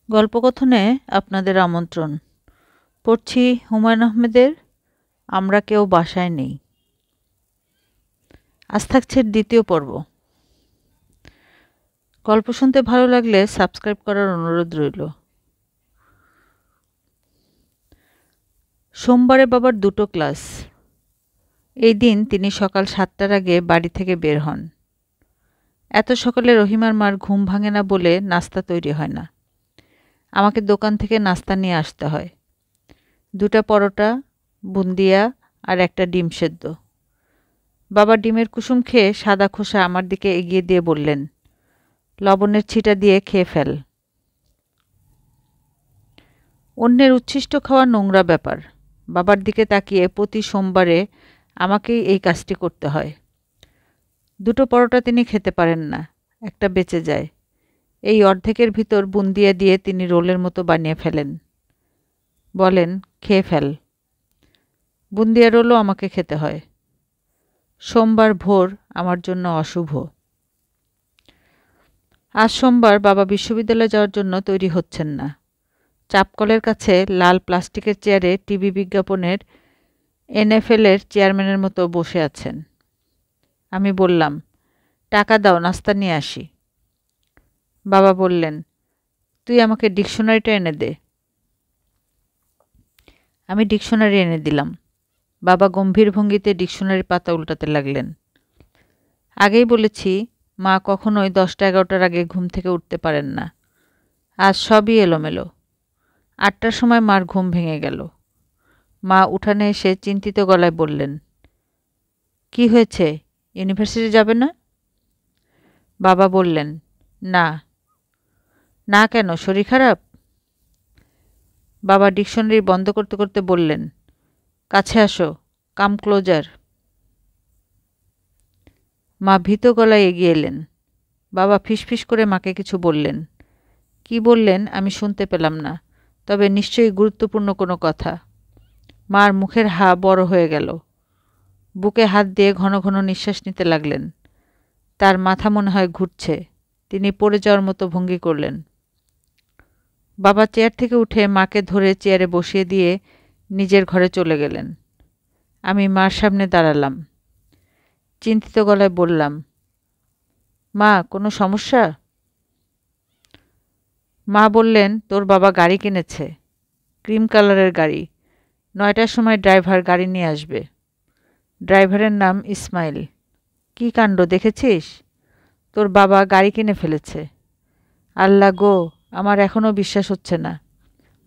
গল্পকথনে আপনাদের আমন্ত্রণ। পড়ছি হুমায়ূন আহমেদের আমরা কেউ বাসায় নেই। আজ থাকছে দ্বিতীয় পর্ব। গল্প শুনতে ভালো লাগলে সাবস্ক্রাইব করার অনুরোধ রইল। সোমবারে বাবার দুটো ক্লাস। এই দিন তিনি সকাল 7টার আগে বাড়ি থেকে বের হন। এত সকালে রহিমার মার ঘুম ভাঙে না বলে নাস্তা তৈরি হয় না। আমাকে দোকান থেকে নাস্তা নিয়ে আসতে হয়। 2টা পরোটা, বুন্দিয়া আর একটা ডিম সেদ্ধ। বাবা ডিমের কুসুম খেয়ে সাদা খোসা আমার দিকে এগিয়ে দিয়ে বললেন, লবণের ছিটা দিয়ে খেয়ে ফেল। অন্যের উচ্ছিষ্ট খাওয়া নোংরা ব্যাপার। বাবার দিকে তাকিয়ে প্রতি সোমবারে আমাকেই এই কাজটি করতে হয়। 2টো পরোটা তিনি খেতে পারেন না, একটা বেঁচে যায়। এই অর্ধেকের ভিতর বুন্দিয়া দিয়ে তিনি রোলের মতো বানিয়ে ফেলেন। বলেন, খেয়ে ফেল। বুন্দিয়া রোলও আমাকে খেতে হয়। সোমবার ভোর আমার জন্য অশুভ। আজ সোমবার বাবা বিশ্ববিদ্যালয়ে যাওয়ার জন্য তৈরি হচ্ছেন না। চাপকলের কাছে লাল প্লাস্টিকের চেয়ারে টিভি বিজ্ঞাপনের NFL-এর চেয়ারম্যানের মতো বসে আছেন। আমি বললাম, টাকা দাও, নাস্তা নিয়ে আসি। বাবা বললেন, তুই আমাকে ডিকশনারিটা এনে দে। আমি ডিকশনারি এনে দিলাম। বাবা গম্ভীর ভঙ্গিতে ডিকশনারির পাতা উল্টাতে লাগলেন। আগেই বলেছি, মা কখনোই 10টা-11টার আগে ঘুম থেকে উঠতে পারেন না। আজ সবই এলোমেলো। 8টার সময় মার ঘুম ভেঙে গেল। মা উঠানে এসে চিন্তিত গলায় বললেন, কি হয়েছে, ইউনিভার্সিটি যাবে না? বাবা বললেন, না। না কেন, শরীর খারাপ? বাবা ডিকশনারি বন্ধ করতে করতে বললেন, কাছে আসো, কাম ক্লোজার। মা ভীত গলায় এগিয়ে এলেন। বাবা ফিসফিস করে মাকে কিছু বললেন। কি বললেন আমি শুনতে পেলাম না, তবে নিশ্চয়ই গুরুত্বপূর্ণ কোনো কথা। মার মুখের হা বড় হয়ে গেল। বুকে হাত দিয়ে ঘন ঘন নিঃশ্বাস নিতে লাগলেন। তার মাথা মনে হয় ঘুরছে। তিনি পড়ে যাওয়ার মতো ভঙ্গি করলেন। বাবা চেয়ার থেকে উঠে মাকে ধরে চেয়ারে বসিয়ে দিয়ে নিজের ঘরে চলে গেলেন। আমি মার সামনে দাঁড়ালাম। চিন্তিত গলায় বললাম, মা, কোনো সমস্যা? মা বললেন, তোর বাবা গাড়ি কিনেছে, ক্রিম কালারের গাড়ি। 9টার সময় ড্রাইভার গাড়ি নিয়ে আসবে। ড্রাইভারের নাম ইসমাইল। কি কাণ্ড দেখেছিস? তোর বাবা গাড়ি কিনে ফেলেছে। আল্লাহ গো, আমার এখনও বিশ্বাস হচ্ছে না।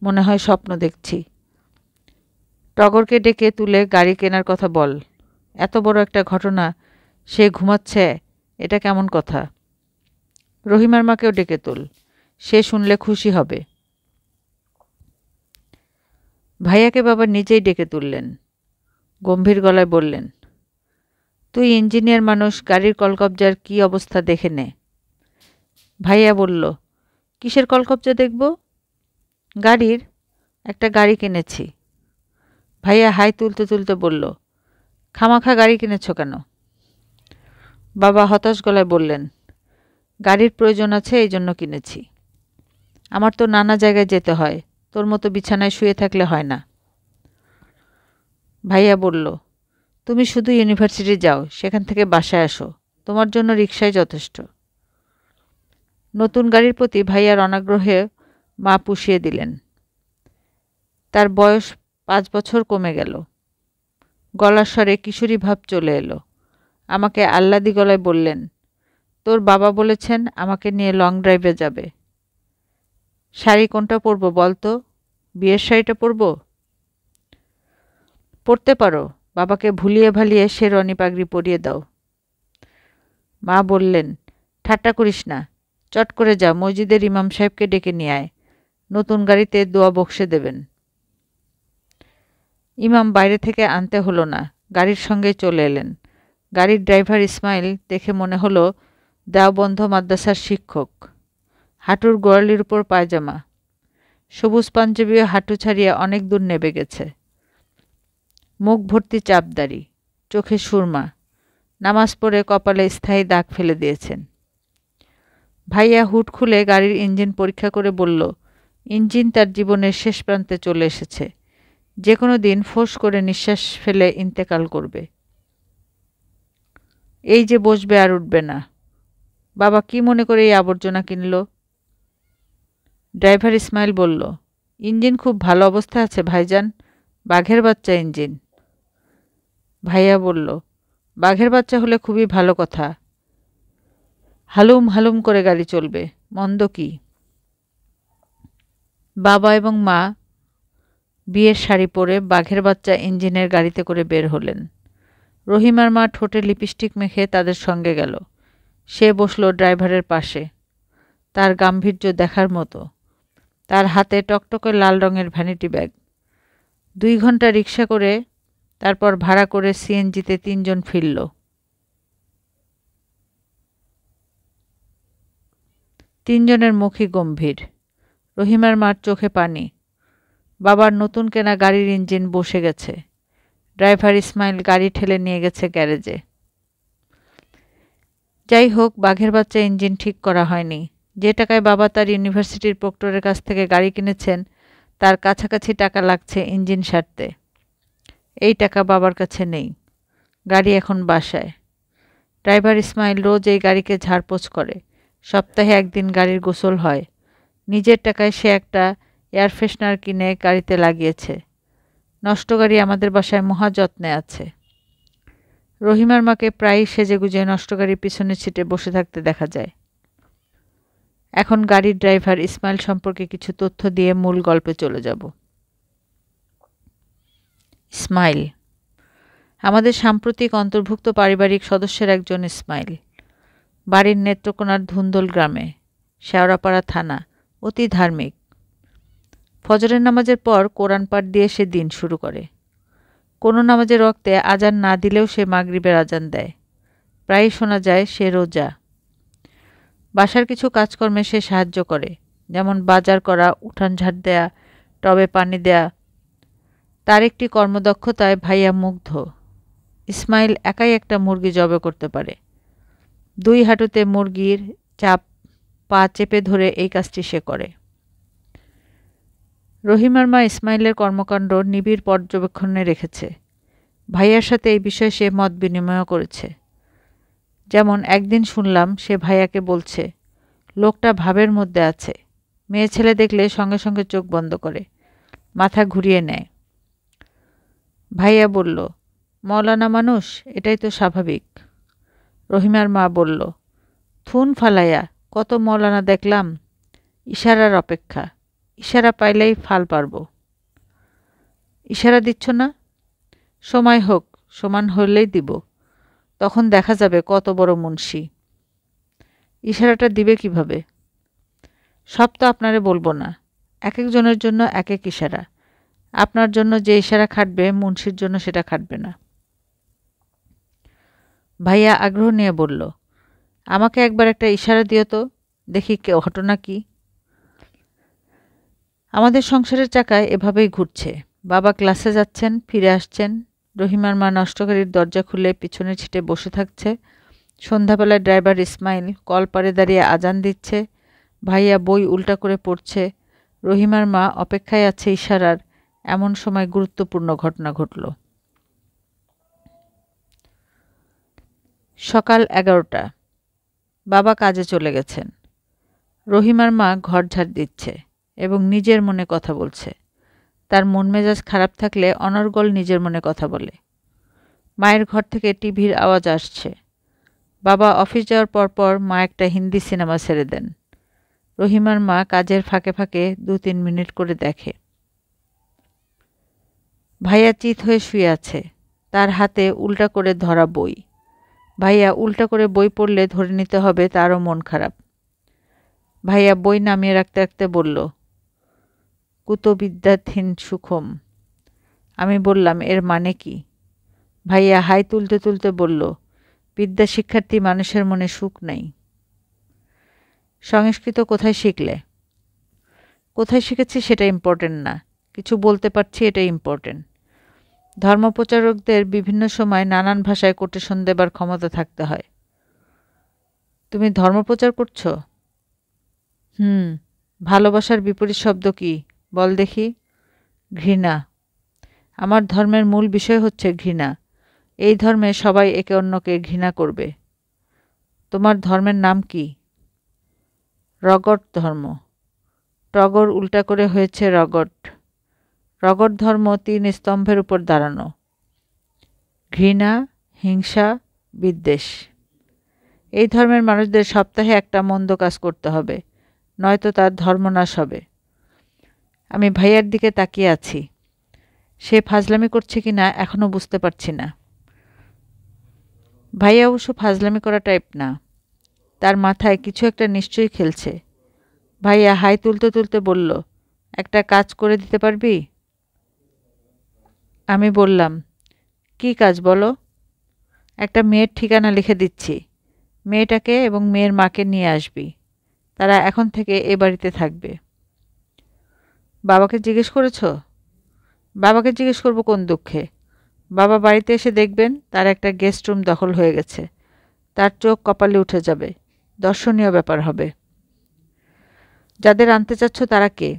মনে হয় স্বপ্ন দেখছি। টগরকে ডেকে তুলে গাড়ি কেনার কথা বল। এত বড় একটা ঘটনা, সে ঘুমাচ্ছে, এটা কেমন কথা? রহিমার মাকেও ডেকে তুল, সে শুনলে খুশি হবে। ভাইয়াকে বাবা নিজেই ডেকে তুললেন। গম্ভীর গলায় বললেন, তুই ইঞ্জিনিয়ার মানুষ, গাড়ির কলকবজার কি অবস্থা দেখে নে। ভাইয়া বলল, কিসের কলকবজা দেখব? গাড়ির, একটা গাড়ি কিনেছি। ভাইয়া হাই তুলতে তুলতে বলল, খামাখা গাড়ি কিনেছ কেন? বাবা হতাশ গলায় বললেন, গাড়ির প্রয়োজন আছে, এই জন্য কিনেছি। আমার তো নানা জায়গায় যেতে হয়, তোর মতো বিছানায় শুয়ে থাকলে হয় না। ভাইয়া বলল, তুমি শুধু ইউনিভার্সিটি যাও, সেখান থেকে বাসায় আসো, তোমার জন্য রিকশাই যথেষ্ট। নতুন গাড়ির প্রতি ভাইয়ার অনাগ্রহে মা পুষিয়ে দিলেন। তার বয়স 5 বছর কমে গেল। গলার স্বরে কিশোরী ভাব চলে এলো। আমাকে আহ্লাদি গলায় বললেন, তোর বাবা বলেছেন আমাকে নিয়ে লং ড্রাইভে যাবে। শাড়ি কোনটা পরবো বলতো? বিয়ের শাড়িটা পরবো? পরতে পারো, বাবাকে ভুলিয়ে ভালিয়ে শেরওয়ানি পাগড়ি পরিয়ে দাও। মা বললেন, ঠাট্টা করিস না, চট করে যা, মসজিদের ইমাম সাহেবকে ডেকে নিয়ে আয়, নতুন গাড়িতে দোয়া বক্সে দেবেন। ইমাম বাইরে থেকে আনতে হলো না, গাড়ির সঙ্গে চলে এলেন। গাড়ির ড্রাইভার ইসমাইল দেখে মনে হলো দেওবন্ধ মাদ্রাসার শিক্ষক। হাঁটুর গোড়ালির উপর পায়জামা, সবুজ পাঞ্জাবিও হাঁটু ছাড়িয়ে অনেক দূর নেবে গেছে। মুখ ভর্তি চাপদাড়ি, চোখে সুরমা, নামাজ পড়ে কপালে স্থায়ী দাগ ফেলে দিয়েছেন। ভাইয়া হুড খুলে গাড়ির ইঞ্জিন পরীক্ষা করে বলল, ইঞ্জিন তার জীবনের শেষ প্রান্তে চলে এসেছে। যে কোনো দিন ফোঁস করে নিঃশ্বাস ফেলে ইন্তেকাল করবে। এই যে বসবে আর উঠবে না। বাবা কি মনে করে এই আবর্জনা কিনল? ড্রাইভার ইসমাইল বলল, ইঞ্জিন খুব ভালো অবস্থায় আছে ভাইজান, বাঘের বাচ্চা ইঞ্জিন। ভাইয়া বলল, বাঘের বাচ্চা হলে খুবই ভালো কথা, হালুম হালুম করে গাড়ি চলবে, মন্দ কি? বাবা এবং মা বিয়ের শাড়ি পরে বাঘের বাচ্চা ইঞ্জিনের গাড়িতে করে বের হলেন। রহিমার মা ঠোঁটে লিপস্টিক মেখে তাদের সঙ্গে গেল। সে বসল ড্রাইভারের পাশে। তার গাম্ভীর্য দেখার মতো। তার হাতে টকটকে লাল রঙের ভ্যানিটি ব্যাগ। 2 ঘন্টা রিক্সা করে, তারপর ভাড়া করে সিএনজিতে 3 জন ফিরল। তিনজনের মুখই গম্ভীর। রহিমার মার চোখে পানি। বাবার নতুন কেনা গাড়ির ইঞ্জিন বসে গেছে। ড্রাইভার ইসমাইল গাড়ি ঠেলে নিয়ে গেছে গ্যারেজে। যাই হোক, বাঘের বাচ্চা ইঞ্জিন ঠিক করা হয়নি। যে টাকায় বাবা তার ইউনিভার্সিটির প্রক্টরের কাছ থেকে গাড়ি কিনেছেন, তার কাছাকাছি টাকা লাগছে ইঞ্জিন সারতে। এই টাকা বাবার কাছে নেই। গাড়ি এখন বাসায়। ড্রাইভার ইসমাইল রোজ এই গাড়িকে ঝাড়পোছ করে। সপ্তাহে 1 দিন গাড়ির গোসল হয়। নিজের টাকায় সে একটা এয়ার ফ্রেশনার কিনে গাড়িতে লাগিয়েছে। নষ্ট গাড়ি আমাদের বাসায় মহা যত্নে আছে। রহিমার মাকে প্রায়ই সেজেগুজে নষ্ট গাড়ির পিছনের সিটে বসে থাকতে দেখা যায়। এখন গাড়ির ড্রাইভার ইসমাইল সম্পর্কে কিছু তথ্য দিয়ে মূল গল্পে চলে যাব। ইসমাইল আমাদের সাম্প্রতিক অন্তর্ভুক্ত পারিবারিক সদস্যের একজন ইসমাইল। বাড়ির নেত্রকোনার ধুন্দল গ্রামে, শেওড়াপাড়া থানা। অতি ধার্মিক। ফজরের নামাজের পর কোরআন পাঠ দিয়ে সে দিন শুরু করে। কোনো নামাজের ওয়াক্তে আজান না দিলেও সে মাগরিবের আজান দেয়। প্রায়ই শোনা যায় সে রোজা। বাসার কিছু কাজকর্মে সে সাহায্য করে, যেমন বাজার করা, উঠান ঝাড় দেয়া, টবে পানি দেয়া। তার একটি কর্মদক্ষতায় ভাইয়া মুগ্ধ। ইসমাইল একাই একটা মুরগি জবে করতে পারে। 2 হাঁটুতে মুরগির পা চেপে ধরে এই কাজটি সে করে। রহিমার মা ইসমাইলের কর্মকাণ্ড নিবিড় পর্যবেক্ষণে রেখেছে। ভাইয়ার সাথে এই বিষয়ে সে মত বিনিময় করেছে। যেমন একদিন শুনলাম সে ভাইয়াকে বলছে, লোকটা ভাবের মধ্যে আছে। মেয়ে ছেলে দেখলে সঙ্গে সঙ্গে চোখ বন্ধ করে, মাথা ঘুরিয়ে নেয়। ভাইয়া বলল, মওলানা মানুষ, এটাই তো স্বাভাবিক। রহিমার মা বলল, থুন ফালাইয়া, কত মওলানা দেখলাম, ইশারার অপেক্ষা, ইশারা পাইলেই ফাল পারব। ইশারা দিচ্ছ না? সময় হোক, সমান হলেই দিব, তখন দেখা যাবে কত বড় মুন্সি। ইশারাটা দিবে কিভাবে? সব তো আপনারে বলবো না, এক একজনের জন্য এক এক ইশারা। আপনার জন্য যে ইশারা খাটবে, মুন্সির জন্য সেটা খাটবে না। ভাইয়া আগ্রহ নিয়ে বলল, আমাকে একবার একটা ইশারা দিও তো, দেখি ঘটনা কি। আমাদের সংসারের চাকায় এভাবেই ঘুরছে। বাবা ক্লাসে যাচ্ছেন, ফিরে আসছেন। রহিমার মা নষ্ট গাড়ির দরজা খুলে পিছনের সিটে বসে থাকছে। সন্ধ্যাবেলায় ড্রাইভার ইসমাইল কলপারে দাঁড়িয়ে আজান দিচ্ছে। ভাইয়া বই উল্টা করে পড়ছে। রহিমার মা অপেক্ষায় আছে ইশারার। এমন সময় গুরুত্বপূর্ণ ঘটনা ঘটল। সকাল 11টা। বাবা কাজে চলে গেছেন। রহিমার মা ঘর ঝাড় দিচ্ছে এবং নিজের মনে কথা বলছে। তার মন মেজাজ খারাপ থাকলে অনর্গল নিজের মনে কথা বলে। মায়ের ঘর থেকে টিভির আওয়াজ আসছে। বাবা অফিস যাওয়ার পরপর মা একটা হিন্দি সিনেমা ছেড়ে দেন। রহিমার মা কাজের ফাঁকে ফাঁকে 2-3 মিনিট করে দেখে। ভাইয়া চিত হয়ে শুয়ে আছে। তার হাতে উল্টা করে ধরা বই। ভাইয়া উল্টা করে বই পড়লে ধরে নিতে হবে তারও মন খারাপ। ভাইয়া বই নামিয়ে রাখতে রাখতে বলল, কুতবিদ্যাথীন সুখম। আমি বললাম, এর মানে কি? ভাইয়া হাই তুলতে তুলতে বলল, বিদ্যা শিক্ষার্থী মানুষের মনে সুখ নাই। সংস্কৃত কোথায় শিখলে? কোথায় শিখেছি সেটা ইম্পর্টেন্ট না, কিছু বলতে পারছি এটাই ইম্পর্টেন্ট। ধর্মপ্রচারকদের বিভিন্ন সময় নানান ভাষায় কোটেশন দেবার ক্ষমতা থাকতে হয়। তুমি ধর্মপ্রচার করছো? ভালোবাসার বিপরীত শব্দ কি বল দেখি? ঘৃণা। আমার ধর্মের মূল বিষয় হচ্ছে ঘৃণা। এই ধর্মে সবাই একে অন্যকে ঘৃণা করবে। তোমার ধর্মের নাম কি? রগট ধর্ম। টগর উল্টা করে হয়েছে রগট। রগট ধর্ম 3 স্তম্ভের উপর দাঁড়ানো: ঘৃণা, হিংসা, বিদ্বেষ। এই ধর্মের মানুষদের সপ্তাহে একটা মন্দ কাজ করতে হবে, নয়তো তার ধর্মনাশ হবে। আমি ভাইয়ার দিকে তাকিয়ে আছি। সে ফাজলামি করছে কিনা এখনও বুঝতে পারছি না। ভাইয়া অবশ্য ফাজলামি করা টাইপ না। তার মাথায় কিছু একটা নিশ্চয়ই খেলছে। ভাইয়া হাই তুলতে তুলতে বলল, একটা কাজ করে দিতে পারবি? আমি বললাম, কি কাজ বলো? একটা মেয়ের ঠিকানা লিখে দিচ্ছি। মেয়েটাকে এবং মেয়ের মাকে নিয়ে আসবি। তারা এখন থেকে এ বাড়িতে থাকবে। বাবাকে জিজ্ঞেস করেছ? বাবাকে জিজ্ঞেস করব কোন দুঃখে? বাবা বাড়িতে এসে দেখবেন তার একটা গেস্ট রুম দখল হয়ে গেছে। তার চোখ কপালে উঠে যাবে। দর্শনীয় ব্যাপার হবে। যাদের আনতে চাচ্ছ তারা কে?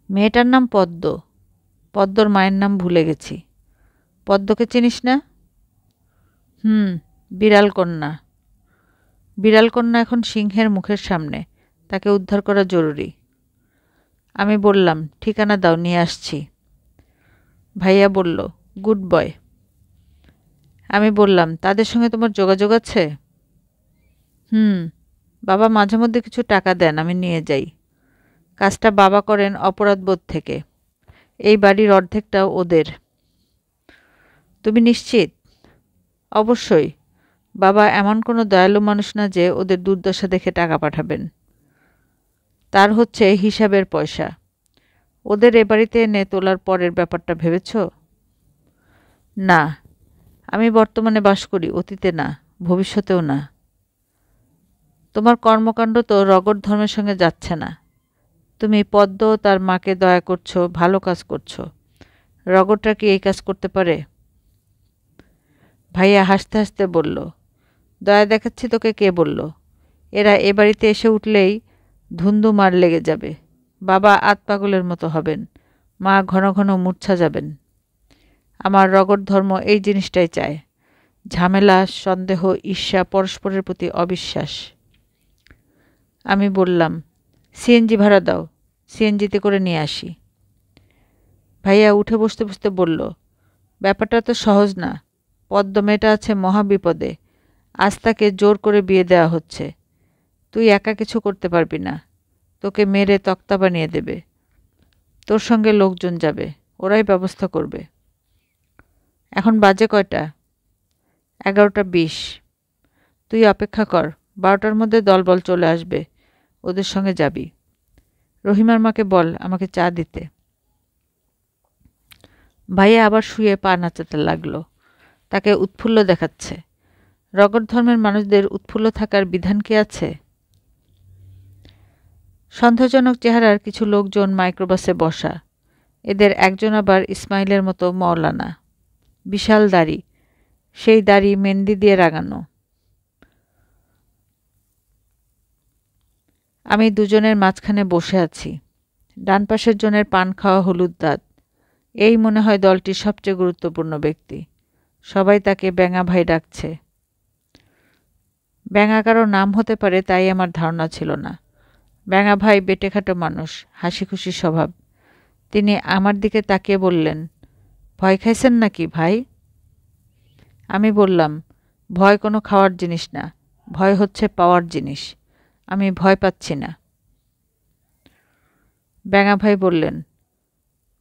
মেয়েটার নাম পদ্ম। পদ্মর মায়ের নাম ভুলে গেছি। পদ্মকে চিনিস না? বিড়াল কন্যা। বিড়াল কন্যা এখন সিংহের মুখের সামনে। তাকে উদ্ধার করা জরুরি। আমি বললাম, ঠিকানা দাও, নিয়ে আসছি। ভাইয়া বলল, গুড বয়। আমি বললাম, তাদের সঙ্গে তোমার যোগাযোগ আছে? বাবা মাঝে মধ্যে কিছু টাকা দেন, আমি নিয়ে যাই। কাজটা বাবা করেন অপরাধবোধ থেকে। এই বাড়ির অর্ধেকটাও ওদের। তুমি নিশ্চিত? অবশ্যই। বাবা এমন কোনো দয়ালু মানুষ না যে ওদের দুর্দশা দেখে টাকা পাঠাবেন। তার হচ্ছে হিসাবের পয়সা। ওদের এ বাড়িতে এনে তোলার পরের ব্যাপারটা ভেবেছ? না, আমি বর্তমানে বাস করি, অতীতে না, ভবিষ্যতেও না। তোমার কর্মকাণ্ড তো রগট ধর্মের সঙ্গে যাচ্ছে না। তুমি পদ্ম ও তার মাকে দয়া করছো, ভালো কাজ করছো। রগটরা কি এই কাজ করতে পারে? ভাইয়া হাসতে হাসতে বলল, দয়া দেখাচ্ছি তোকে কে বলল? এরা এ বাড়িতে এসে উঠলেই ধুন্দুমার লেগে যাবে। বাবা আতপাগলের মতো হবেন। মা ঘন ঘন মূর্ছা যাবেন। আমার রগট ধর্ম এই জিনিসটাই চায়: ঝামেলা, সন্দেহ, ঈর্ষা, পরস্পরের প্রতি অবিশ্বাস। আমি বললাম, সিএনজি ভাড়া দাও, সিএনজিতে করে নিয়ে আসি। ভাইয়া উঠে বসতে বসতে বলল, ব্যাপারটা তো সহজ না। পদ্ম মেয়েটা আছে মহাবিপদে। আজ তাকে জোর করে বিয়ে দেওয়া হচ্ছে। তুই একা কিছু করতে পারবি না। তোকে মেরে তক্তা বানিয়ে দেবে। তোর সঙ্গে লোকজন যাবে, ওরাই ব্যবস্থা করবে। এখন বাজে কয়টা? 11:20। তুই অপেক্ষা কর, 12টার মধ্যে দলবল চলে আসবে। ওদের সঙ্গে যাবি। রহিমার মাকে বল আমাকে চা দিতে। ভাইয়া আবার শুয়ে পা নাচাতে লাগলো। তাকে উৎফুল্ল দেখাচ্ছে। রগট ধর্মের মানুষদের উৎফুল্ল থাকার বিধান কি আছে? সন্দেহজনক চেহারার কিছু লোকজন মাইক্রোবাসে বসা। এদের একজন আবার ইসমাইলের মতো মওলানা। বিশাল দাড়ি, সেই দাড়ি মেহেন্দি দিয়ে রাঙানো। আমি দুজনের মাঝখানে বসে আছি। ডান পাশের জনের পান খাওয়া হলুদ দাঁত। এই মনে হয় দলটির সবচেয়ে গুরুত্বপূর্ণ ব্যক্তি। সবাই তাকে ব্যাঙা ভাই ডাকছে। ব্যাঙা কারো নাম হতে পারে তাই আমার ধারণা ছিল না। ব্যাঙা ভাই বেটেখাটো মানুষ, হাসি খুশি স্বভাব। তিনি আমার দিকে তাকিয়ে বললেন, ভয় খাইছেন নাকি ভাই? আমি বললাম, ভয় কোনো খাওয়ার জিনিস না, ভয় হচ্ছে পাওয়ার জিনিস। আমি ভয় পাচ্ছি না। ব্যাঙা ভাই বললেন,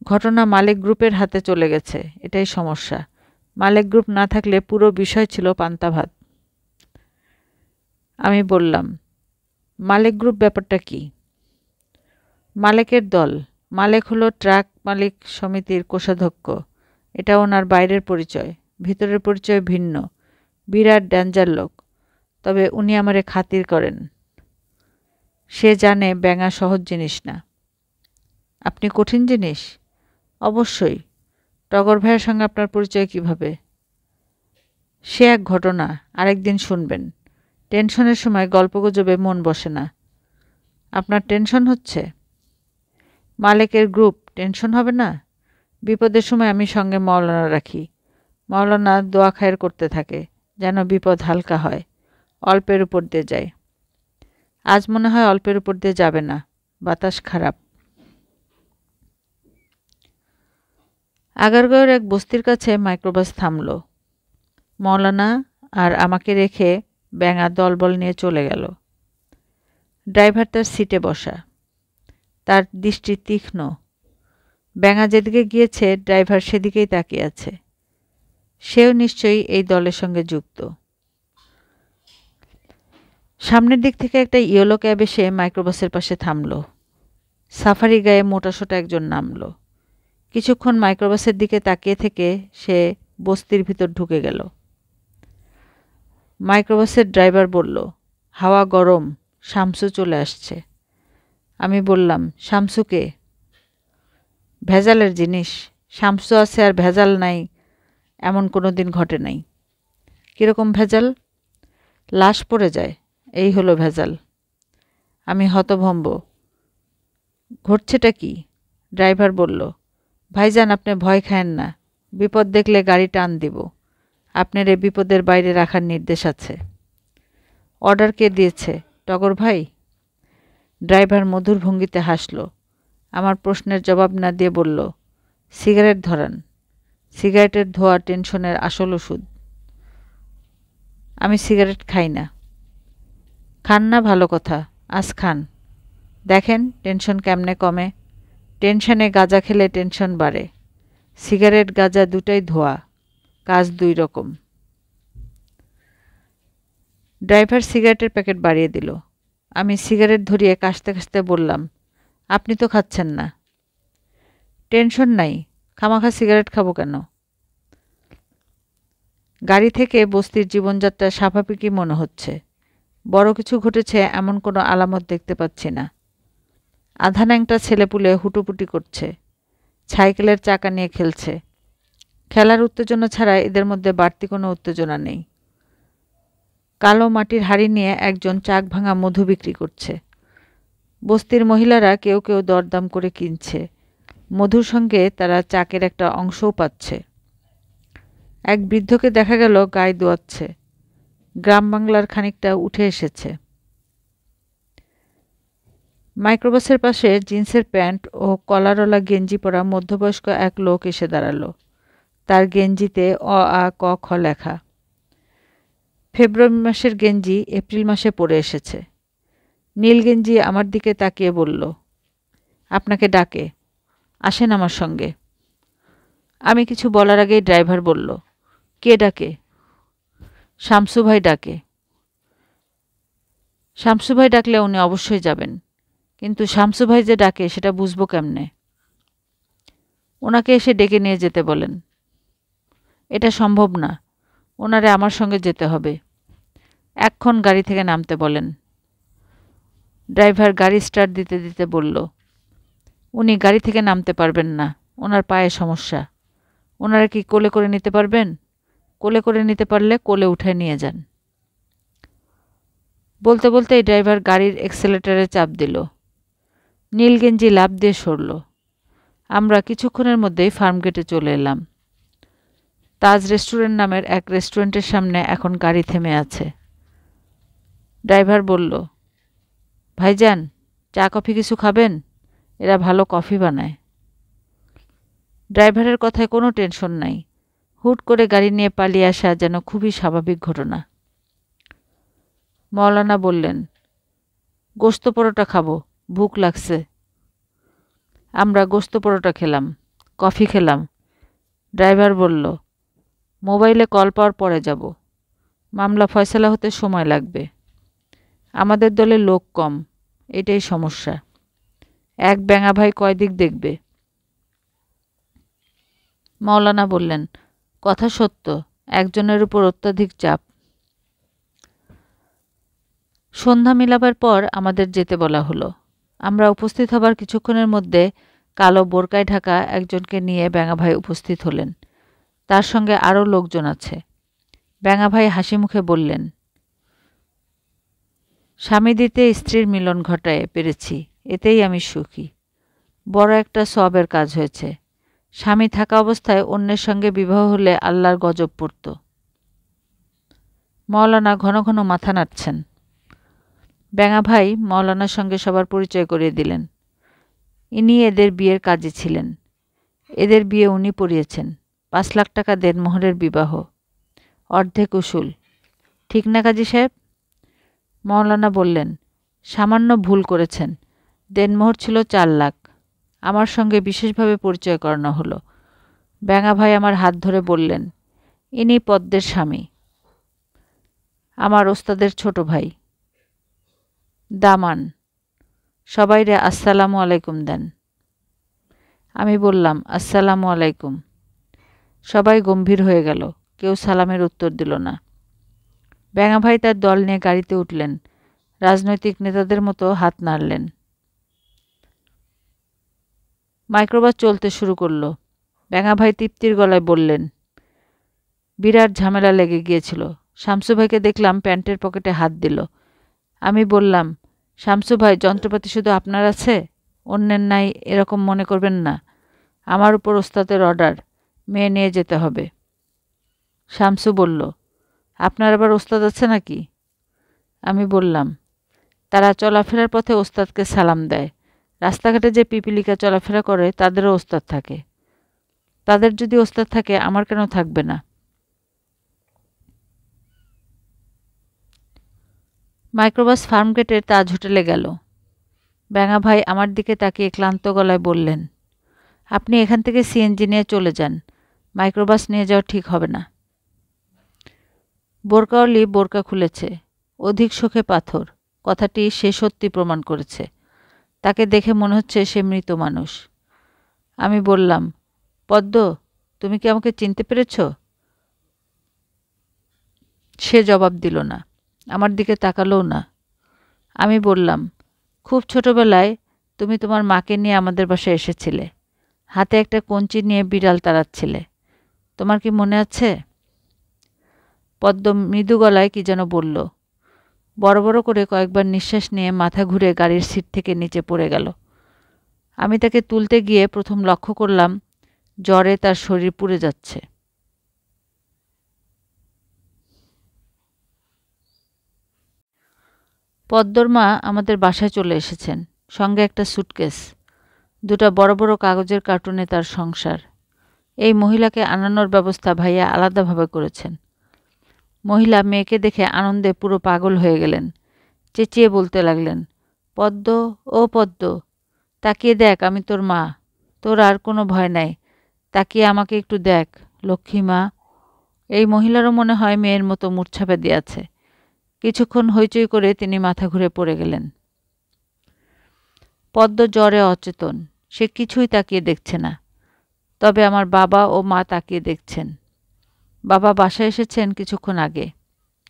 ঘটনা মালিক গ্রুপের হাতে চলে গেছে, এটাই সমস্যা। মালিক গ্রুপ না থাকলে পুরো বিষয় ছিল পান্তা ভাত। আমি বললাম, মালিক গ্রুপ ব্যাপারটা কি? মালিকের দল। মালিক হলো ট্রাক মালিক সমিতির কোষাধ্যক্ষ। এটা ওনার বাইরের পরিচয়। ভিতরের পরিচয় ভিন্ন। বিরাট ডেঞ্জার লোক। তবে উনি আমারে খাতির করেন। সে জানে ব্যাঙা সহজ জিনিস না। আপনি কঠিন জিনিস? অবশ্যই। টগর ভাইয়ের সঙ্গে আপনার পরিচয় কিভাবে? সে এক ঘটনা, আরেকদিন শুনবেন। টেনশনের সময় গল্পগুজবে মন বসে না। আপনার টেনশন হচ্ছে? মালেকের গ্রুপ, টেনশন হবে না? বিপদের সময় আমি সঙ্গে মওলানা রাখি। মওলানা দোয়া খায়ের করতে থাকে যেন বিপদ হালকা হয়, অল্পের উপর দিয়ে যায়। আজ মনে হয় অল্পের উপর দিয়ে যাবে না, বাতাস খারাপ। আগারগাঁওয়ের এক বস্তির কাছে মাইক্রোবাস থামল। মওলানা আর আমাকে রেখে ব্যাঙা দলবল নিয়ে চলে গেল। ড্রাইভার তার সিটে বসা, তার দৃষ্টি তীক্ষ্ণ। ব্যাঙা যেদিকে গিয়েছে ড্রাইভার সেদিকেই তাকিয়ে আছে। সেও নিশ্চয়ই এই দলের সঙ্গে যুক্ত। সামনের দিক থেকে একটা ইয়েলো ক্যাব এসে মাইক্রোবাসের পাশে থামল। সাফারি গায়ে মোটাসোটা একজন নামল। কিছুক্ষণ মাইক্রোবাসের দিকে তাকিয়ে থেকে সে বস্তির ভিতর ঢুকে গেল। মাইক্রোবাসের ড্রাইভার বলল, হাওয়া গরম, শামসু চলে আসছে। আমি বললাম, শামসুকে? ভেজালের জিনিস। শামসু আছে আর ভেজাল নাই এমন কোনো দিন ঘটে নাই। কীরকম ভেজাল? লাশ পড়ে যায়, এই হলো ভেজাল। আমি হতভম্ব। ঘটছেটা কি? ড্রাইভার বলল, ভাইজান আপনি ভয় খায়েন না, বিপদ দেখলে গাড়ি টান দিব। আপনার এ বিপদের বাইরে রাখার নির্দেশ আছে। অর্ডার কে দিয়েছে? টগর ভাই? ড্রাইভার মধুর ভঙ্গিতে হাসল। আমার প্রশ্নের জবাব না দিয়ে বলল, সিগারেট ধরান। সিগারেটের ধোঁয়া টেনশনের আসল ওষুধ। আমি সিগারেট খাই না। খান না ভালো কথা, আজ খান। দেখেন টেনশন কেমনে কমে। টেনশনে গাঁজা খেলে টেনশন বাড়ে। সিগারেট গাঁজা দুটাই ধোঁয়া, কাজ দুই রকম। ড্রাইভার সিগারেটের প্যাকেট বাড়িয়ে দিল। আমি সিগারেট ধরিয়ে কাশতে কাশতে বললাম, আপনি তো খাচ্ছেন না। টেনশন নাই, খামাখা সিগারেট খাবো কেন? গাড়ি থেকে বস্তির জীবনযাত্রা স্বাভাবিকই মনে হচ্ছে। বড় কিছু ঘটেছে এমন কোনো আলামত দেখতে পাচ্ছি না। আধা ন্যাংটা ছেলেপুলে হুটোপুটি করছে, সাইকেলের চাকা নিয়ে খেলছে। খেলার উত্তেজনা ছাড়া এদের মধ্যে বাড়তি কোনো উত্তেজনা নেই। কালো মাটির হাঁড়ি নিয়ে একজন চাক ভাঙা মধু বিক্রি করছে। বস্তির মহিলারা কেউ কেউ দরদাম করে কিনছে। মধুর সঙ্গে তারা চাকের একটা অংশও পাচ্ছে। এক বৃদ্ধকে দেখা গেল গায়ে দোয়াচ্ছে। গ্রাম বাংলার খানিকটা উঠে এসেছে। মাইক্রোবাসের পাশে জিন্সের প্যান্ট ও কলারওয়ালা গেঞ্জি পরা মধ্যবয়স্ক এক লোক এসে দাঁড়ালো। তার গেঞ্জিতে অ আ ক খ লেখা। ফেব্রুয়ারি মাসের গেঞ্জি এপ্রিল মাসে পরে এসেছে। নীল গেঞ্জি আমার দিকে তাকিয়ে বলল, আপনাকে ডাকে, আসেন আমার সঙ্গে। আমি কিছু বলার আগেই ড্রাইভার বলল, কে ডাকে? শামসু ভাই ডাকে। শামসু ভাই ডাকলে উনি অবশ্যই যাবেন, কিন্তু শামসু ভাই যে ডাকে সেটা বুঝবো কেমনে? ওনাকে এসে ডেকে নিয়ে যেতে বলেন। এটা সম্ভব না, ওনারে আমার সঙ্গে যেতে হবে। এক্ষণ গাড়ি থেকে নামতে বলেন। ড্রাইভার গাড়ি স্টার্ট দিতে দিতে বলল, উনি গাড়ি থেকে নামতে পারবেন না, ওনার পায়ে সমস্যা। ওনারা কি কোলে করে নিতে পারবেন? কোলে করে নিতে পারলে কোলে উঠে নিয়ে যান। বলতে বলতেই ড্রাইভার গাড়ির এক্সেলেটারে চাপ দিল। নীল গেঞ্জি লাফ দিয়ে সরল। আমরা কিছুক্ষণের মধ্যেই ফার্মগেটে চলে এলাম। তাজ রেস্টুরেন্ট নামের এক রেস্টুরেন্টের সামনে এখন গাড়ি থেমে আছে। ড্রাইভার বলল, ভাইজান চা কফি কিছু খাবেন? এরা ভালো কফি বানায়। ড্রাইভারের কথায় কোনো টেনশন নাই। হুট করে গাড়ি নিয়ে পালিয়ে আসা যেন খুবই স্বাভাবিক ঘটনা। মওলানা বললেন, গোশত পরোটা খাবো, ভুক লাগছে। আমরা গোশত পরোটা খেলাম, কফি খেলাম। ড্রাইভার বলল, মোবাইলে কল পাওয়ার পরে যাব। মামলা ফয়সালা হতে সময় লাগবে। আমাদের দলে লোক কম, এটাই সমস্যা। এক ব্যাঙা ভাই কয়দিক দেখবে? মওলানা বললেন, কথা সত্য, একজনের উপর অত্যধিক চাপ। সন্ধ্যা মিলাবার পর আমাদের যেতে বলা হলো। আমরা উপস্থিত হবার কিছুক্ষণের মধ্যে কালো বোরকায় ঢাকা একজনকে নিয়ে ব্যাঙা ভাই উপস্থিত হলেন। তার সঙ্গে আরও লোকজন আছে। ব্যাঙা ভাই হাসি মুখে বললেন, স্বামী দিতে স্ত্রীর মিলন ঘটায় পেরেছি, এতেই আমি সুখী। বড় একটা সওয়াবের কাজ হয়েছে। স্বামী থাকা অবস্থায় অন্যের সঙ্গে বিবাহ হলে আল্লাহর গজব পড়ত। মওলানা ঘন ঘন মাথা নাড়ছেন। ব্যাঙা ভাই মওলানার সঙ্গে সবার পরিচয় করিয়ে দিলেন। ইনি এদের বিয়ের কাজী ছিলেন। এদের বিয়ে উনি পড়িয়েছেন। 5 লাখ টাকা দেনমোহরের বিবাহ, অর্ধেক উসুল। ঠিক না কাজী সাহেব? মওলানা বললেন, সামান্য ভুল করেছেন। দেনমোহর ছিল 4 লাখ। আমার সঙ্গে বিশেষভাবে পরিচয় করানো হলো। ব্যাঙা ভাই আমার হাত ধরে বললেন, ইনি পদ্মের স্বামী, আমার ওস্তাদের ছোট ভাই দামান। সবাইরে আসসালামু আলাইকুম দেন। আমি বললাম, আসসালামু আলাইকুম। সবাই গম্ভীর হয়ে গেল, কেউ সালামের উত্তর দিল না। ব্যাঙা ভাই তার দল নিয়ে গাড়িতে উঠলেন, রাজনৈতিক নেতাদের মতো হাত নাড়লেন। মাইক্রোবাস চলতে শুরু করল। ব্যাঙা ভাই তৃপ্তির গলায় বললেন, বিরাট ঝামেলা লেগে গিয়েছিল। শামসু ভাইকে দেখলাম প্যান্টের পকেটে হাত দিল। আমি বললাম, শামসু ভাই, যন্ত্রপাতি শুধু আপনার আছে, অন্যের নাই এরকম মনে করবেন না। আমার উপর ওস্তাদের অর্ডার, মেয়ে নিয়ে যেতে হবে। শামসু বলল, আপনার আবার ওস্তাদ আছে নাকি? আমি বললাম, তারা চলাফেরার পথে ওস্তাদকে সালাম দেয়। রাস্তাঘাটে যে পিপিলিকা চলাফেরা করে তাদেরও ওস্তাদ থাকে। তাদের যদি ওস্তাদ থাকে, আমার কেন থাকবে না? মাইক্রোবাস ফার্মগেটের তাজ হোটেলে গেল। ব্যাঙা ভাই আমার দিকে তাকিয়ে ক্লান্ত গলায় বললেন, আপনি এখান থেকে সিএনজি নিয়ে চলে যান। মাইক্রোবাস নিয়ে যাওয়া ঠিক হবে না। বোরকাওয়ালি বোরকা খুলেছে। অধিক শোকে পাথর, কথাটি সে সত্যি প্রমাণ করেছে। তাকে দেখে মনে হচ্ছে সে মৃত মানুষ। আমি বললাম, পদ্ম, তুমি কি আমাকে চিনতে পেরেছ? সে জবাব দিল না, আমার দিকে তাকালোও না। আমি বললাম, খুব ছোটবেলায় তুমি তোমার মাকে নিয়ে আমাদের বাসায় এসেছিলে। হাতে একটা কঞ্চি নিয়ে বিড়াল তাড়াচ্ছিলে। তোমার কি মনে আছে? পদ্ম মৃদু গলায় কি যেন বলল। বড় বড় করে কয়েকবার নিঃশ্বাস নিয়ে মাথা ঘুরে গাড়ির সিট থেকে নিচে পড়ে গেল। আমি তাকে তুলতে গিয়ে প্রথম লক্ষ্য করলাম জ্বরে তার শরীর পুড়ে যাচ্ছে। পদ্মর মা আমাদের বাসায় চলে এসেছেন, সঙ্গে একটা সুটকেস। 2টা বড় বড় কাগজের কার্টুনে তার সংসার। এই মহিলাকে আনানোর ব্যবস্থা ভাইয়া আলাদাভাবে করেছেন। মহিলা মেয়েকে দেখে আনন্দে পুরো পাগল হয়ে গেলেন। চেঁচিয়ে বলতে লাগলেন, পদ্ম, ও পদ্ম, তাকিয়ে দেখ, আমি তোর মা। তোর আর কোনো ভয় নাই, তাকিয়ে আমাকে একটু দেখ, লক্ষ্মী মা। এই মহিলারও মনে হয় মেয়ের মতো মূর্ছা ব্যাধি আছে। কিছুক্ষণ হইচই করে তিনি মাথা ঘুরে পড়ে গেলেন। পদ্ম জ্বরে অচেতন, সে কিছুই তাকিয়ে দেখছে না। তবে আমার বাবা ও মা তাকিয়ে দেখছেন। বাবা বাসায় এসেছেন কিছুক্ষণ আগে।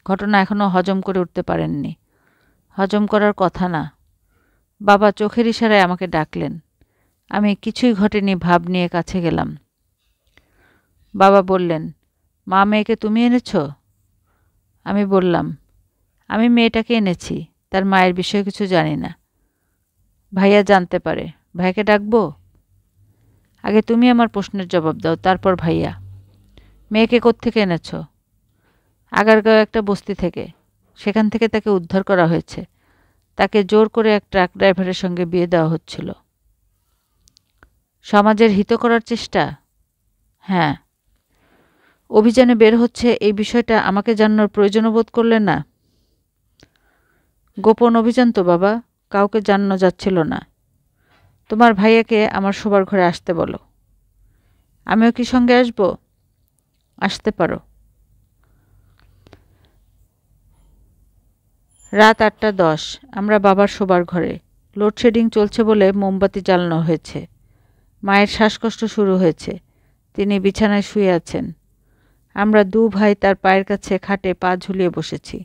ঘটনা এখনও হজম করে উঠতে পারেননি। হজম করার কথা না। বাবা চোখের ইশারায় আমাকে ডাকলেন। আমি কিছুই ঘটেনি ভাব নিয়ে কাছে গেলাম। বাবা বললেন, মা, মেয়েকে তুমি এনেছ? আমি বললাম, আমি মেয়েটাকে এনেছি, তার মায়ের বিষয়ে কিছু জানি না। ভাইয়া জানতে পারে, ভাইকে ডাকবো? আগে তুমি আমার প্রশ্নের জবাব দাও, তারপর ভাইয়া। মেয়েকে কোত্থেকে এনেছ? আগারগাঁও একটা বস্তি থেকে। সেখান থেকে তাকে উদ্ধার করা হয়েছে। তাকে জোর করে এক ট্রাক ড্রাইভারের সঙ্গে বিয়ে দেওয়া হচ্ছিল। সমাজের হিত করার চেষ্টা? হ্যাঁ। অভিযানে বের হচ্ছে এই বিষয়টা আমাকে জানানোর প্রয়োজন বোধ করলে না? গোপন অভিযান তো বাবা, কাউকে জানানো যাচ্ছিল না। তোমার ভাইয়াকে আমার শোবার ঘরে আসতে বলো। আমিও কি সঙ্গে আসবো? আসতে পারো। রাত 8:10। আমরা বাবার শোবার ঘরে। লোডশেডিং চলছে বলে মোমবাতি জ্বালানো হয়েছে। মায়ের শ্বাসকষ্ট শুরু হয়েছে। তিনি বিছানায় শুয়ে আছেন। আমরা 2 ভাই তার পায়ের কাছে খাটে পা ঝুলিয়ে বসেছি।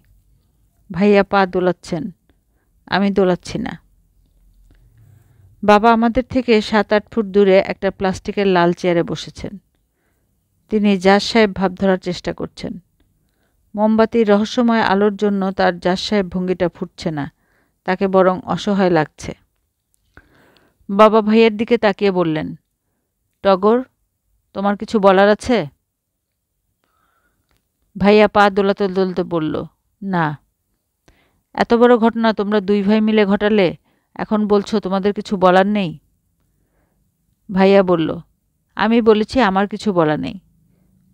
ভাইয়া পা দোলাচ্ছেন, আমি দোলাচ্ছি না। বাবা আমাদের থেকে 7-8 ফুট দূরে একটা প্লাস্টিকের লাল চেয়ারে বসেছেন। তিনি জাজ সাহেব ভাব ধরার চেষ্টা করছেন। মোমবাতির রহস্যময় আলোর জন্য তার জাস সাহেব ভঙ্গিটা ফুটছে না, তাকে বরং অসহায় লাগছে। বাবা ভাইয়ের দিকে তাকিয়ে বললেন, টগর, তোমার কিছু বলার আছে? ভাইয়া পা দোলাতে দোলতে বলল, না। এত বড় ঘটনা তোমরা দুই ভাই মিলে ঘটালে, এখন বলছো তোমাদের কিছু বলার নেই? ভাইয়া বলল, আমি বলেছি আমার কিছু বলা নেই।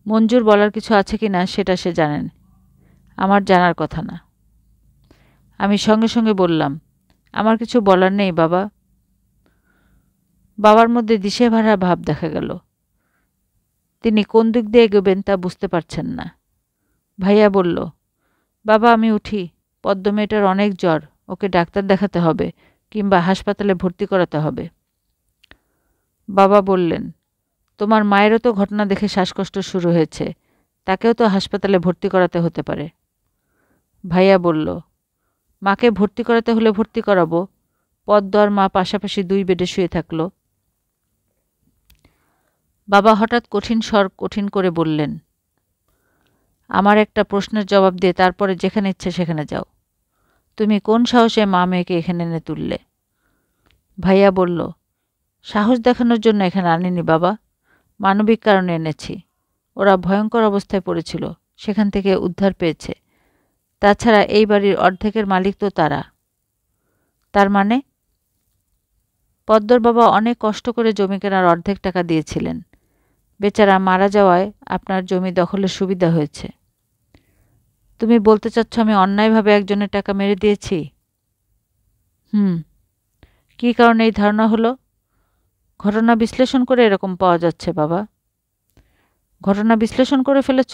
মঞ্জুর বলার কিছু আছে কি না সেটা সে জানেন, আমার জানার কথা না। আমি সঙ্গে সঙ্গে বললাম, আমার কিছু বলার নেই বাবা। বাবার মধ্যে দিশেহারা ভাব দেখা গেল। তিনি কোন দিক দিয়ে এগোবেন তা বুঝতে পারছেন না। ভাইয়া বলল, বাবা আমি উঠি, পদ্ম মেয়েটার অনেক জ্বর, ওকে ডাক্তার দেখাতে হবে কিংবা হাসপাতালে ভর্তি করাতে হবে। বাবা বললেন, তোমার মায়েরও তো ঘটনা দেখে শ্বাসকষ্ট শুরু হয়েছে, তাকেও তো হাসপাতালে ভর্তি করাতে হতে পারে। ভাইয়া বলল, মাকে ভর্তি করাতে হলে ভর্তি করাবো, পদ্ম আর মা পাশাপাশি দুই বেডে শুয়ে থাকলো। বাবা হঠাৎ কঠিন করে বললেন, আমার একটা প্রশ্নের জবাব দিয়ে তারপরে যেখানে ইচ্ছে সেখানে যাও। তুমি কোন সাহসে মা মেয়েকে এখানে এনে তুললে? ভাইয়া বলল, সাহস দেখানোর জন্য এখানে আনিনি বাবা, মানবিক কারণে এনেছি। ওরা ভয়ঙ্কর অবস্থায় পড়েছিল, সেখান থেকে উদ্ধার পেয়েছে। তাছাড়া এই বাড়ির অর্ধেকের মালিক তো তারা। তার মানে? পদ্মর বাবা অনেক কষ্ট করে জমি কেনার অর্ধেক টাকা দিয়েছিলেন। বেচারা মারা যাওয়ায় আপনার জমি দখলের সুবিধা হয়েছে। তুমি বলতে চাচ্ছ আমি অন্যায়ভাবে একজনের টাকা মেরে দিয়েছি? কী কারণে এই ধারণা হলো? ঘটনা বিশ্লেষণ করে এরকম পাওয়া যাচ্ছে বাবা। ঘটনা বিশ্লেষণ করে ফেলেছ?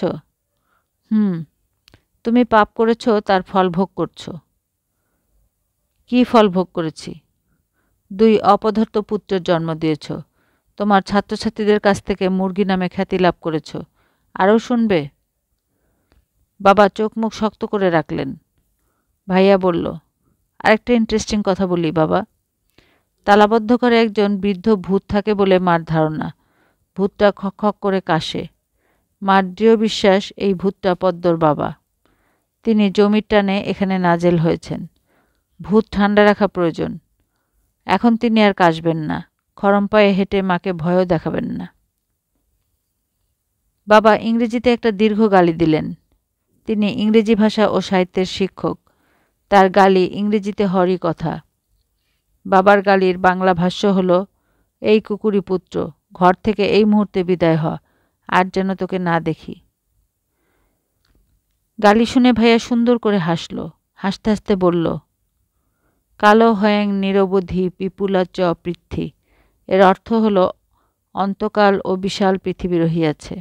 তুমি পাপ করেছ, তার ফল ভোগ করছো। কী ফল ভোগ করেছি? 2 অপদার্থ পুত্রের জন্ম দিয়েছ, তোমার ছাত্রছাত্রীদের কাছ থেকে মুরগি নামে খ্যাতি লাভ করেছ। আরও শুনবে? বাবা চোখ মুখ শক্ত করে রাখলেন। ভাইয়া বলল, আরেকটা ইন্টারেস্টিং কথা বলি বাবা। তালাবদ্ধ করে একজন বৃদ্ধ ভূত থাকে বলে মার ধারণা। ভূতটা খক খক করে কাশে। মার দৃঢ় বিশ্বাস এই ভূতটা পদ্মর বাবা। তিনি জমির টানে এখানে নাজেল হয়েছেন। ভূত ঠান্ডা রাখা প্রয়োজন। এখন তিনি আর কাশবেন না, খরম পায়ে হেঁটে মাকে ভয়ও দেখাবেন না। বাবা ইংরেজিতে একটা দীর্ঘ গালি দিলেন। তিনি ইংরেজি ভাষা ও সাহিত্যের শিক্ষক, তার গালি ইংরেজিতে হওয়ারই কথা। বাবার গালির বাংলা ভাষ্য হলো, এই কুকুরি পুত্র, ঘর থেকে এই মুহূর্তে বিদায় হ, আর যেন তোকে না দেখি। গালি শুনে ভাইয়া সুন্দর করে হাসল। হাসতে হাসতে বলল, কালো হয়েং নিরবধি পিপুলা চ পৃথ্বী, এর অর্থ হলো অন্তকাল ও বিশাল পৃথিবী রহিয়াছে।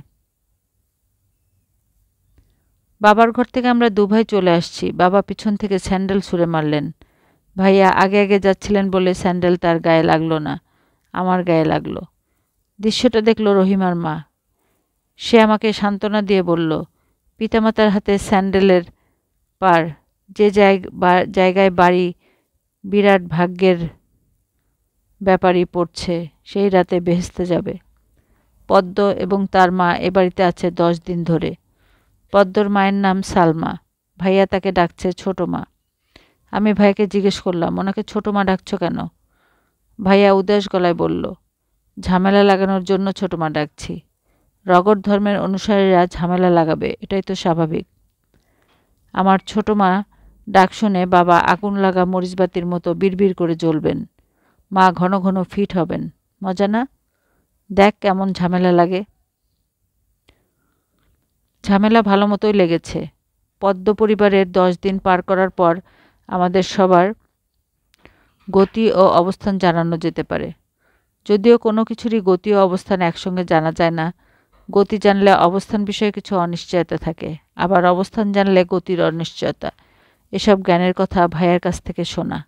বাবার ঘর থেকে আমরা 2 ভাই চলে আসছি। বাবা পিছন থেকে স্যান্ডেল ছুঁড়ে মারলেন। ভাইয়া আগে আগে যাচ্ছিলেন বলে স্যান্ডেল তার গায়ে লাগলো না, আমার গায়ে লাগলো। দৃশ্যটা দেখল রহিমার মা। সে আমাকে সান্ত্বনা দিয়ে বলল, পিতামাতার হাতে স্যান্ডেলের পার, যে জায়গায় বাড়ি বিরাট ভাগ্যের ব্যাপারই পড়ছে, সেই রাতে বেহেশতে যাবে। পদ্ম এবং তার মা এ বাড়িতে আছে 10 দিন ধরে। পদ্মর মায়ের নাম সালমা, ভাইয়া তাকে ডাকছে ছোটো মা। আমি ভাইকে জিজ্ঞেস করলাম, ওনাকে ছোটো মা ডাকছ কেন? ভাইয়া উদাস গলায় বলল, ঝামেলা লাগানোর জন্য ছোটো মা ডাকছি। রগর ধর্মের অনুসারীরা ঝামেলা লাগাবে, এটাই তো স্বাভাবিক। আমার ছোটো মা ডাক শুনে বাবা আগুন লাগা মরিচবাতির মতো বিড়বিড় করে জ্বলবেন। মা ঘন ঘন ফিট হবেন। মজা না? দেখ কেমন ঝামেলা লাগে। ঝামেলা ভালো মতোই লেগেছে। পদ্ম পরিবারের 10 দিন পার করার পর আমাদের সবার গতি ও অবস্থান জানানো যেতে পারে। যদিও কোনো কিছুরই গতি ও অবস্থান একসঙ্গে জানা যায় না। গতি জানলে অবস্থান বিষয়ে কিছু অনিশ্চয়তা থাকে, আবার অবস্থান জানলে গতির অনিশ্চয়তা। এসব জ্ঞানের কথা ভাইয়ের কাছ থেকে শোনা।